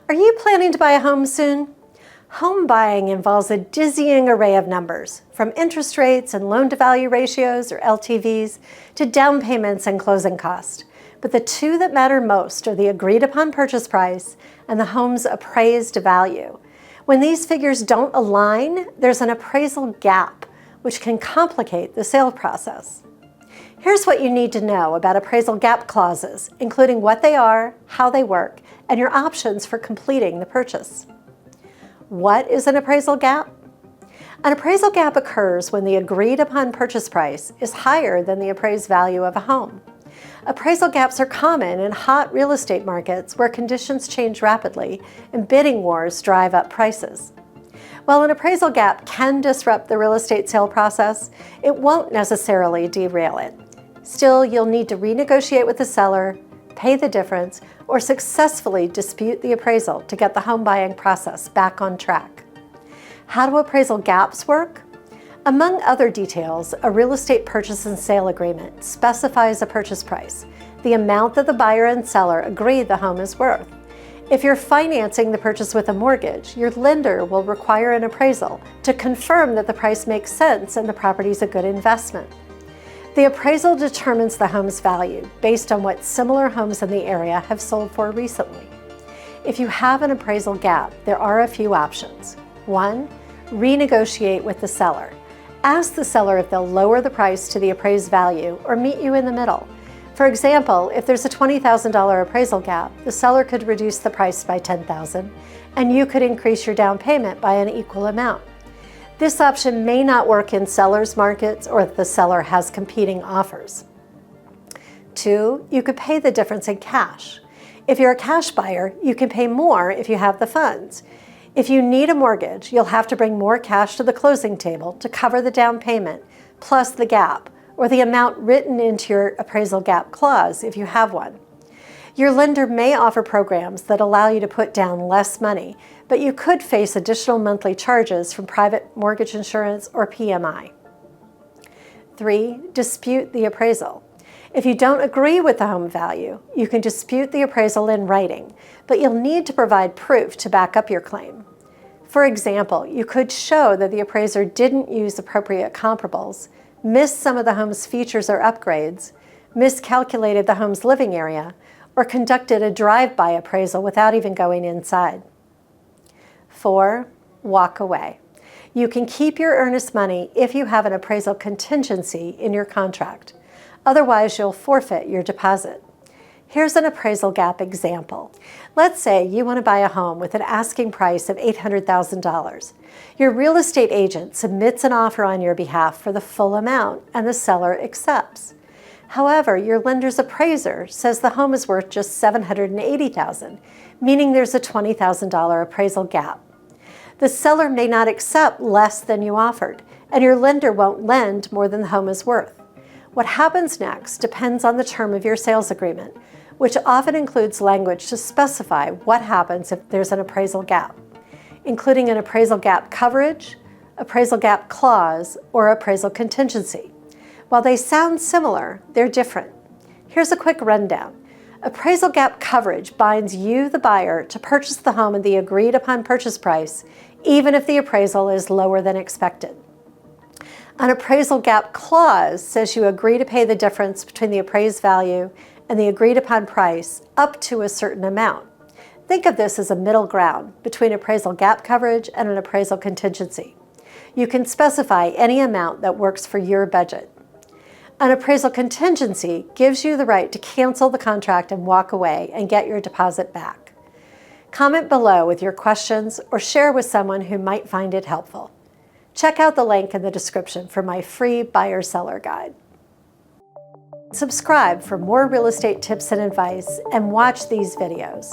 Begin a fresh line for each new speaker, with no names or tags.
Are you planning to buy a home soon? Home buying involves a dizzying array of numbers, from interest rates and loan-to-value ratios, or LTVs, to down payments and closing costs. But the two that matter most are the agreed-upon purchase price and the home's appraised value. When these figures don't align, there's an appraisal gap, which can complicate the sale process. Here's what you need to know about appraisal gap clauses, including what they are, how they work, and your options for completing the purchase. What is an appraisal gap? An appraisal gap occurs when the agreed-upon purchase price is higher than the appraised value of a home. Appraisal gaps are common in hot real estate markets where conditions change rapidly and bidding wars drive up prices. While an appraisal gap can disrupt the real estate sale process, it won't necessarily derail it. Still, you'll need to renegotiate with the seller, pay the difference, or successfully dispute the appraisal to get the home buying process back on track. How do appraisal gaps work? Among other details, a real estate purchase and sale agreement specifies a purchase price, the amount that the buyer and seller agree the home is worth. If you're financing the purchase with a mortgage, your lender will require an appraisal to confirm that the price makes sense and the property is a good investment. The appraisal determines the home's value based on what similar homes in the area have sold for recently. If you have an appraisal gap, there are a few options. 1. Renegotiate with the seller. Ask the seller if they'll lower the price to the appraised value or meet you in the middle. For example, if there's a $20,000 appraisal gap, the seller could reduce the price by $10,000 and you could increase your down payment by an equal amount. This option may not work in sellers' markets or if the seller has competing offers. 2, you could pay the difference in cash. If you're a cash buyer, you can pay more if you have the funds. If you need a mortgage, you'll have to bring more cash to the closing table to cover the down payment, plus the gap, or the amount written into your appraisal gap clause if you have one. Your lender may offer programs that allow you to put down less money, but you could face additional monthly charges from private mortgage insurance or PMI. 3, dispute the appraisal. If you don't agree with the home value, you can dispute the appraisal in writing, but you'll need to provide proof to back up your claim. For example, you could show that the appraiser didn't use appropriate comparables, missed some of the home's features or upgrades, miscalculated the home's living area, or conducted a drive-by appraisal without even going inside. 4, walk away. You can keep your earnest money if you have an appraisal contingency in your contract. Otherwise, you'll forfeit your deposit. Here's an appraisal gap example. Let's say you want to buy a home with an asking price of $800,000. Your real estate agent submits an offer on your behalf for the full amount, and the seller accepts. However, your lender's appraiser says the home is worth just $780,000, meaning there's a $20,000 appraisal gap. The seller may not accept less than you offered, and your lender won't lend more than the home is worth. What happens next depends on the term of your sales agreement, which often includes language to specify what happens if there's an appraisal gap, including an appraisal gap coverage, appraisal gap clause, or appraisal contingency. While they sound similar, they're different. Here's a quick rundown. Appraisal gap coverage binds you, the buyer, to purchase the home at the agreed-upon purchase price, even if the appraisal is lower than expected. An appraisal gap clause says you agree to pay the difference between the appraised value and the agreed-upon price up to a certain amount. Think of this as a middle ground between appraisal gap coverage and an appraisal contingency. You can specify any amount that works for your budget. An appraisal contingency gives you the right to cancel the contract and walk away and get your deposit back. Comment below with your questions or share with someone who might find it helpful. Check out the link in the description for my free buyer-seller guide. Subscribe for more real estate tips and advice and watch these videos.